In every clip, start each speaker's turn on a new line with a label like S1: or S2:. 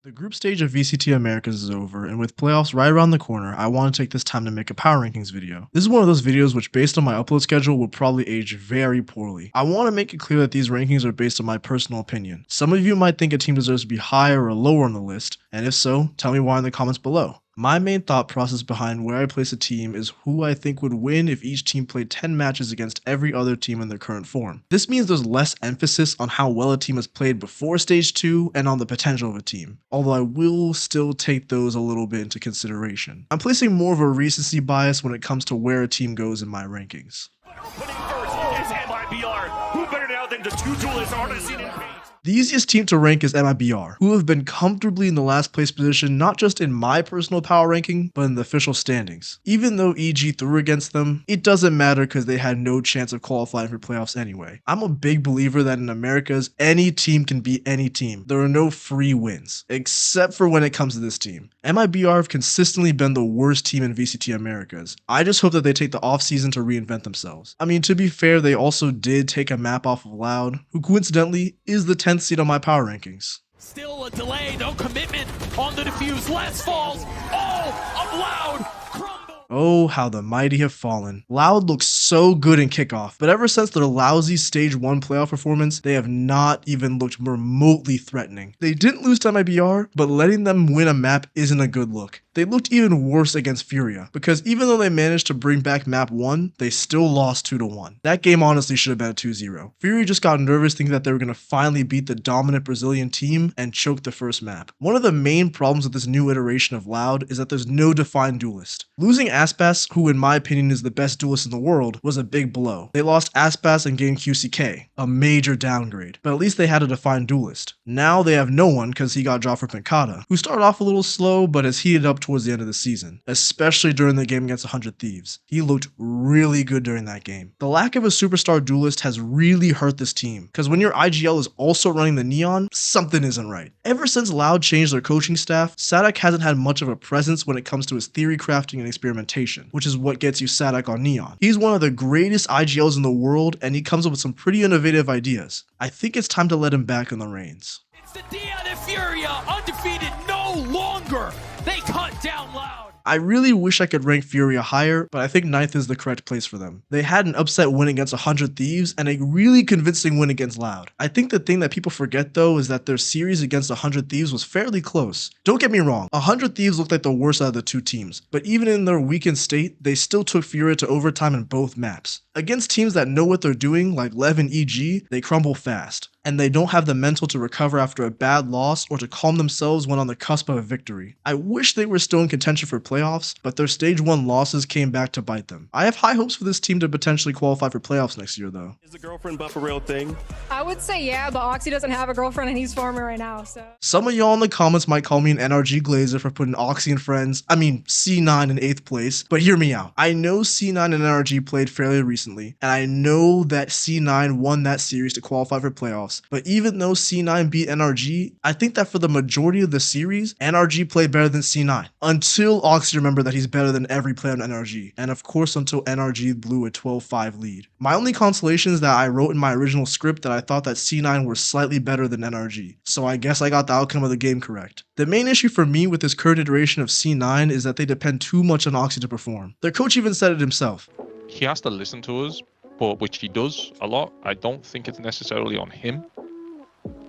S1: The group stage of VCT Americas is over, and with playoffs right around the corner, I want to take this time to make a power rankings video. This is one of those videos which, based on my upload schedule, will probably age very poorly. I want to make it clear that these rankings are based on my personal opinion. Some of you might think a team deserves to be higher or lower on the list, and if so, tell me why in the comments below. My main thought process behind where I place a team is who I think would win if each team played 10 matches against every other team in their current form. This means there's less emphasis on how well a team has played before stage 2 and on the potential of a team, although I will still take those a little bit into consideration. I'm placing more of a recency bias when it comes to where a team goes in my rankings.
S2: Opening first is MIBR. Who better now than the two duelists artisan in paint?
S1: The easiest team to rank is MIBR, who have been comfortably in the last place position not just in my personal power ranking, but in the official standings. Even though EG threw against them, it doesn't matter because they had no chance of qualifying for playoffs anyway. I'm a big believer that in Americas, any team can beat any team. There are no free wins, except for when it comes to this team. MIBR have consistently been the worst team in VCT Americas. I just hope that they take the offseason to reinvent themselves. I mean, to be fair, they also did take a map off of Loud, who coincidentally is the 10th seed on my power rankings.
S2: Still a delay, no commitment on the defuse. Less falls. All of Loud crumble.
S1: Oh, how the mighty have fallen. Loud looks so good in kickoff, but ever since their lousy stage 1 playoff performance, they have not even looked remotely threatening. They didn't lose to MIBR, but letting them win a map isn't a good look. They looked even worse against Furia, because even though they managed to bring back map 1, they still lost 2-1. That game honestly should have been a 2-0. Furia just got nervous thinking that they were going to finally beat the dominant Brazilian team and choke the first map. One of the main problems with this new iteration of Loud is that there's no defined duelist. Losing Aspas, who in my opinion is the best duelist in the world, was a big blow. They lost Aspas and gained QCK, a major downgrade, but at least they had a defined duelist. Now they have no one because he got dropped for Pincata, who started off a little slow but has heated up towards the end of the season, especially during the game against 100 Thieves. He looked really good during that game. The lack of a superstar duelist has really hurt this team, because when your IGL is also running the Neon, something isn't right. Ever since Loud changed their coaching staff, Sadak hasn't had much of a presence when it comes to his theory crafting and experimentation, which is what gets you Sadak on Neon. He's one of the greatest IGLs in the world, and he comes up with some pretty innovative ideas. I think it's time to let him back in the reins.
S2: It's the Dion and Furia, undefeated no longer. They cut down Loud.
S1: I really wish I could rank Furia higher, but I think 9th is the correct place for them. They had an upset win against 100 Thieves and a really convincing win against Loud. I think the thing that people forget though is that their series against 100 Thieves was fairly close. Don't get me wrong, 100 Thieves looked like the worst out of the two teams, but even in their weakened state, they still took Furia to overtime in both maps. Against teams that know what they're doing, like Lev and EG, they crumble fast, and they don't have the mental to recover after a bad loss or to calm themselves when on the cusp of a victory. I wish they were still in contention for playoffs, but their stage 1 losses came back to bite them. I have high hopes for this team to potentially qualify for playoffs next year though.
S3: Is the girlfriend buff a real thing?
S4: I would say yeah, but Oxy doesn't have a girlfriend and he's farming right now, so.
S1: Some of y'all in the comments might call me an NRG Glazer for putting Oxy and friends, C9 in 8th place, but hear me out. I know C9 and NRG played fairly recently, and I know that C9 won that series to qualify for playoffs, but even though C9 beat NRG, I think that for the majority of the series, NRG played better than C9. Until Oxy remembered that he's better than every player on NRG, and of course until NRG blew a 12-5 lead. My only consolation is that I wrote in my original script that I thought that C9 were slightly better than NRG, so I guess I got the outcome of the game correct. The main issue for me with this current iteration of C9 is that they depend too much on Oxy to perform. Their coach even said it himself.
S5: He has to listen to us, but which he does a lot. I don't think it's necessarily on him.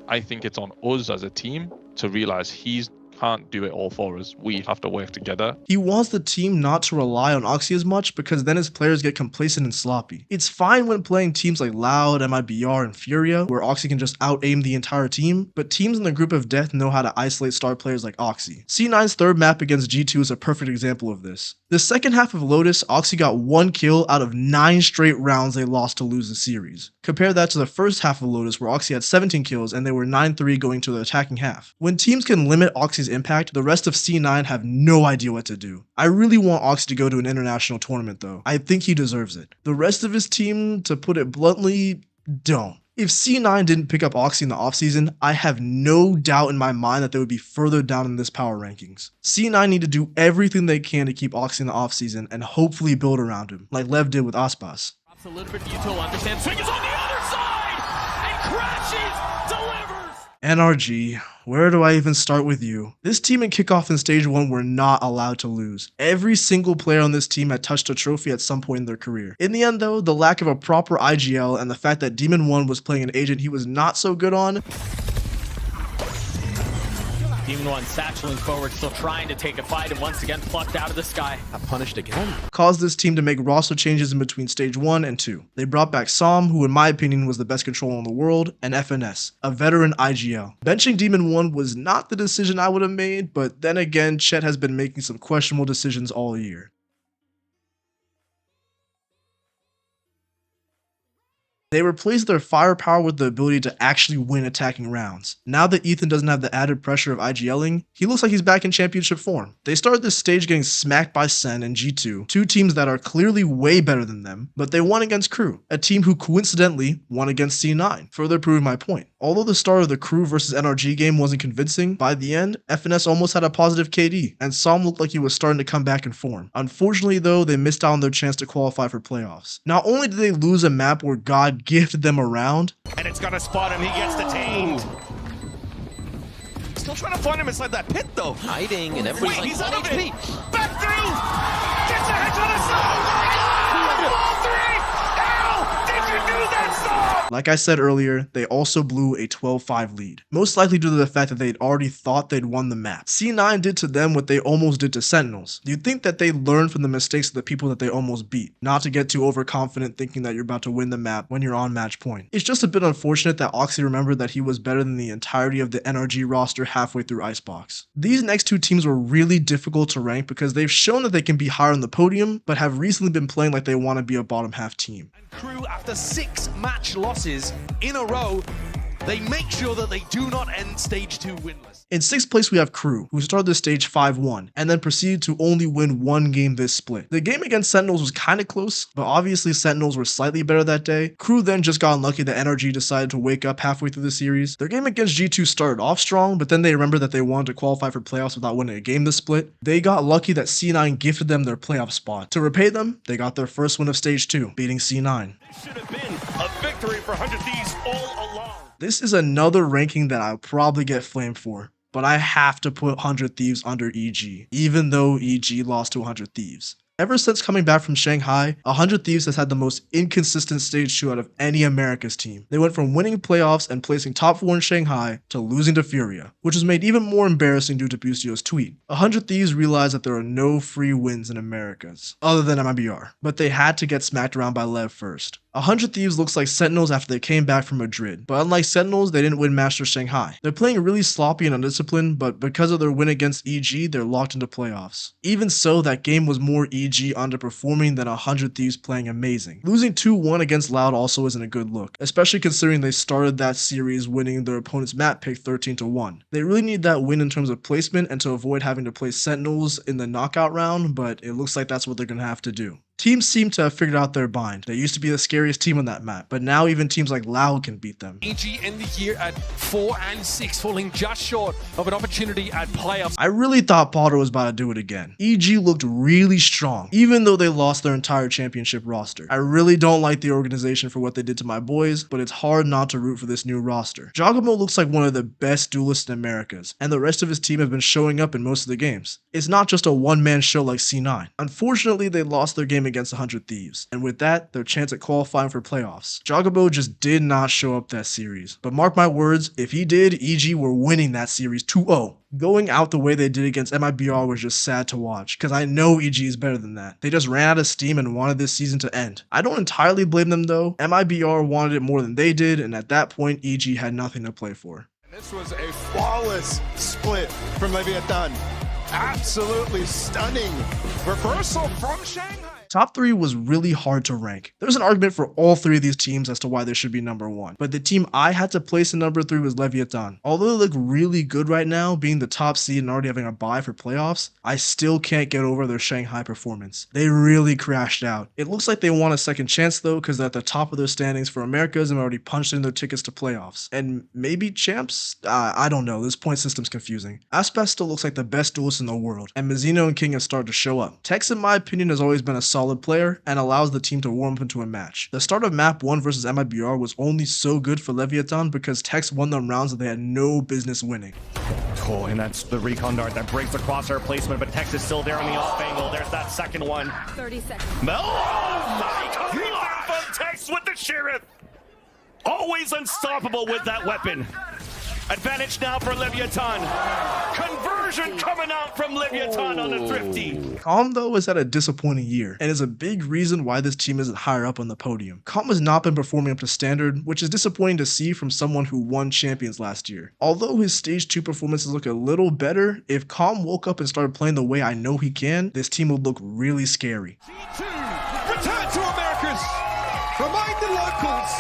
S5: I think it's on us as a team to realize he can't do it all for us. We have to work together. He
S1: wants the team not to rely on Oxy as much because then his players get complacent and sloppy. It's fine when playing teams like Loud, MIBR, and Furia, where Oxy can just out-aim the entire team, but teams in the group of death know how to isolate star players like Oxy. C9's third map against G2 is a perfect example of this. The second half of Lotus, Oxy got 1 kill out of 9 straight rounds they lost to lose the series. Compare that to the first half of Lotus where Oxy had 17 kills and they were 9-3 going to the attacking half. When teams can limit Oxy's impact, the rest of C9 have no idea what to do. I really want Oxy to go to an international tournament though. I think he deserves it. The rest of his team, to put it bluntly, don't. If C9 didn't pick up Oxy in the offseason, I have no doubt in my mind that they would be further down in this power rankings. C9 need to do everything they can to keep Oxy in the offseason and hopefully build around him, like Lev did with Aspas.
S2: A little bit for you to understand. Swing is on the other side and crashes. Delivers.
S1: NRG, where do I even start with you? This team in kickoff in stage 1 were not allowed to lose. Every single player on this team had touched a trophy at some point in their career. In the end though, the lack of a proper IGL and the fact that Demon 1 was playing an agent he was not so good on,
S2: Demon 1 satcheling forward, still trying to take a fight, and once again plucked out of the sky.
S3: Got punished again.
S1: caused this team to make roster changes in between stage 1 and 2. They brought back Som, who in my opinion was the best controller in the world, and FNS, a veteran IGL. Benching Demon 1 was not the decision I would have made, but then again, Chet has been making some questionable decisions all year. They replaced their firepower with the ability to actually win attacking rounds. Now that Ethan doesn't have the added pressure of IGLing, he looks like he's back in championship form. They started this stage getting smacked by Sen and G2, two teams that are clearly way better than them, but they won against Crew, a team who coincidentally won against C9, further proving my point. Although the start of the Crew versus NRG game wasn't convincing, by the end, FNS almost had a positive KD, and Som looked like he was starting to come back in form. Unfortunately though, they missed out on their chance to qualify for playoffs. Not only did they lose a map where God gifted them a round,
S6: and it's gonna spot him, he gets detained. Still trying to find him inside that pit though.
S3: Hiding and everybody's
S6: Wait,
S3: like,
S6: he's out of
S3: HP.
S6: it! Back through! Gets ahead to the side! Oh my god! All three! How did you do that, Storm?
S1: like I said earlier, they also blew a 12-5 lead, most likely due to the fact that they'd already thought they'd won the map. C9 did to them what they almost did to Sentinels. You'd think that they learned from the mistakes of the people that they almost beat, not to get too overconfident thinking that you're about to win the map when you're on match point. It's just a bit unfortunate that Oxy remembered that he was better than the entirety of the NRG roster halfway through Icebox. These next two teams were really difficult to rank because they've shown that they can be higher on the podium, but have recently been playing like they want to be a bottom half team.
S6: Crew, after 6 match losses in a row, they make sure that they do not end stage 2 winless.
S1: In 6th place we have Crew, who started the stage 5-1, and then proceeded to only win one game this split. The game against Sentinels was kinda close, but obviously Sentinels were slightly better that day. Crew then just got unlucky that NRG decided to wake up halfway through the series. Their game against G2 started off strong, but then they remembered that they wanted to qualify for playoffs without winning a game this split. They got lucky that C9 gifted them their playoff spot. To repay them, they got their first win of stage 2, beating C9.
S6: This should have been a victory for 100 Thieves all along.
S1: This is another ranking that I'll probably get flamed for, but I have to put 100 Thieves under EG, even though EG lost to 100 Thieves. Ever since coming back from Shanghai, 100 Thieves has had the most inconsistent stage 2 out of any Americas team. They went from winning playoffs and placing top 4 in Shanghai to losing to Furia, which was made even more embarrassing due to Busio's tweet. 100 Thieves realized that there are no free wins in Americas, other than MIBR, but they had to get smacked around by Lev first. 100 Thieves looks like Sentinels after they came back from Madrid, but unlike Sentinels, they didn't win Masters Shanghai. They're playing really sloppy and undisciplined, but because of their win against EG, they're locked into playoffs. Even so, that game was more EG underperforming than 100 Thieves playing amazing. Losing 2-1 against Loud also isn't a good look, especially considering they started that series winning their opponent's map pick 13-1. They really need that win in terms of placement and to avoid having to play Sentinels in the knockout round, but it looks like that's what they're going to have to do. Teams seem to have figured out their bind. They used to be the scariest team on that map, but now even teams like Loud can beat them.
S2: EG end the year at 4 and 6, falling just short of an opportunity at playoffs.
S1: I really thought Potter was about to do it again. EG looked really strong, even though they lost their entire championship roster. I really don't like the organization for what they did to my boys, but it's hard not to root for this new roster. Giacomo looks like one of the best duelists in Americas, and the rest of his team have been showing up in most of the games. It's not just a one-man show like C9. Unfortunately, they lost their game against 100 Thieves, and with that, their chance at qualifying for playoffs. Giacomo just did not show up that series, but mark my words, if he did, EG were winning that series 2-0. Going out the way they did against MIBR was just sad to watch, because I know EG is better than that. They just ran out of steam and wanted this season to end. I don't entirely blame them though. MIBR wanted it more than they did, and at that point, EG had nothing to play for.
S7: This was a flawless split from Leviatán. Absolutely stunning reversal from Shanghai.
S1: Top 3 was really hard to rank. There's an argument for all 3 of these teams as to why they should be number 1, but the team I had to place in number 3 was Leviatán. Although they look really good right now, being the top seed and already having a bye for playoffs, I still can't get over their Shanghai performance. They really crashed out. It looks like they want a second chance though, because they're at the top of their standings for Americas and already punched in their tickets to playoffs. And maybe champs? I don't know, this point system's confusing. Aspas still looks like the best duelist in the world, and Mazzino and King have started to show up. Tex in my opinion has always been a solid solid player and allows the team to warm up into a match. The start of map 1 versus MIBR was only so good for Leviatán because Tex won them rounds that they had no business winning.
S8: Oh, and that's the recon dart that breaks across our placement, but Tex is still there on the off angle. There's that second one.
S4: 30 seconds.
S8: Oh my God! From Tex with the Sheriff! Always unstoppable with that weapon. Advantage now for Leviatán. Conversion coming out from Leviatán on the Thrifty.
S1: Calm, though, has had a disappointing year, and is a big reason why this team isn't higher up on the podium. Calm has not been performing up to standard, which is disappointing to see from someone who won champions last year. Although his stage 2 performances look a little better, if Calm woke up and started playing the way I know he can, this team would look really scary.
S6: G2 return to Americas. Remind the locals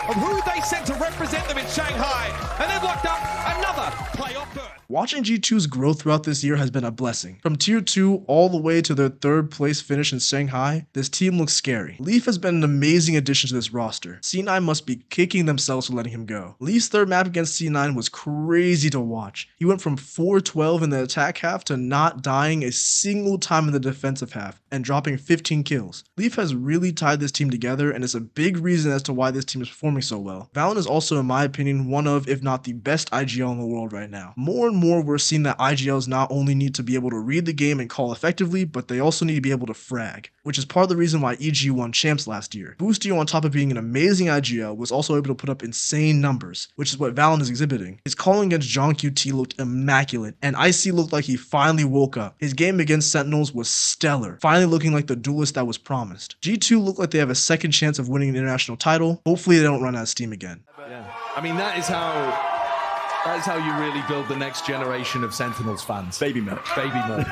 S6: of who they sent to represent them in Shanghai, and they've locked up another playoff berth.
S1: Watching G2's growth throughout this year has been a blessing. From tier 2 all the way to their 3rd place finish in Shanghai, this team looks scary. Leaf has been an amazing addition to this roster. C9 must be kicking themselves for letting him go. Leaf's 3rd map against C9 was crazy to watch. He went from 4-12 in the attack half to not dying a single time in the defensive half and dropping 15 kills. Leaf has really tied this team together and is a big reason as to why this team is performing so well. Valen is also, in my opinion, one of, if not the best IGL in the world right now. More and more we're seeing that IGLs not only need to be able to read the game and call effectively, but they also need to be able to frag, which is part of the reason why EG won champs last year. Boostio, on top of being an amazing IGL, was also able to put up insane numbers, which is what Valen is exhibiting. His calling against John QT looked immaculate, and Icy looked like he finally woke up. His game against Sentinels was stellar, finally looking like the duelist that was promised. G2 look like they have a second chance of winning an international title. Hopefully they don't run out of steam again.
S9: Yeah. I mean, that is how you really build the next generation of Sentinels fans. Baby merch. Baby merch.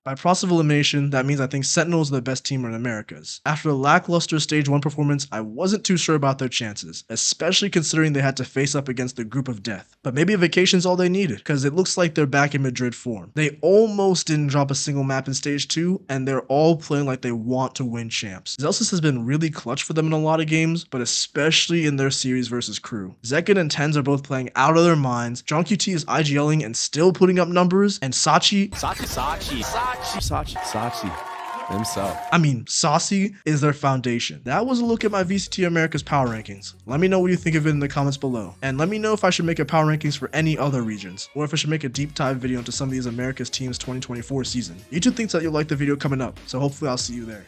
S1: By process of elimination, that means I think Sentinels are the best team in Americas. After a lackluster stage 1 performance, I wasn't too sure about their chances, especially considering they had to face up against the group of death. But maybe a vacation's all they needed, because it looks like they're back in Madrid form. They almost didn't drop a single map in stage 2, and they're all playing like they want to win champs. Zelsis has been really clutch for them in a lot of games, but especially in their series versus Crew. Zekin and Tens are both playing out of their minds, John QT is IGLing and still putting up numbers, and Sachi
S3: himself.
S1: I mean, Saucy is their foundation. That was a look at my VCT America's power rankings. Let me know what you think of it in the comments below. And let me know if I should make a power rankings for any other regions, or if I should make a deep dive video into some of these America's teams 2024 season. YouTube thinks that you'll like the video coming up, so hopefully I'll see you there.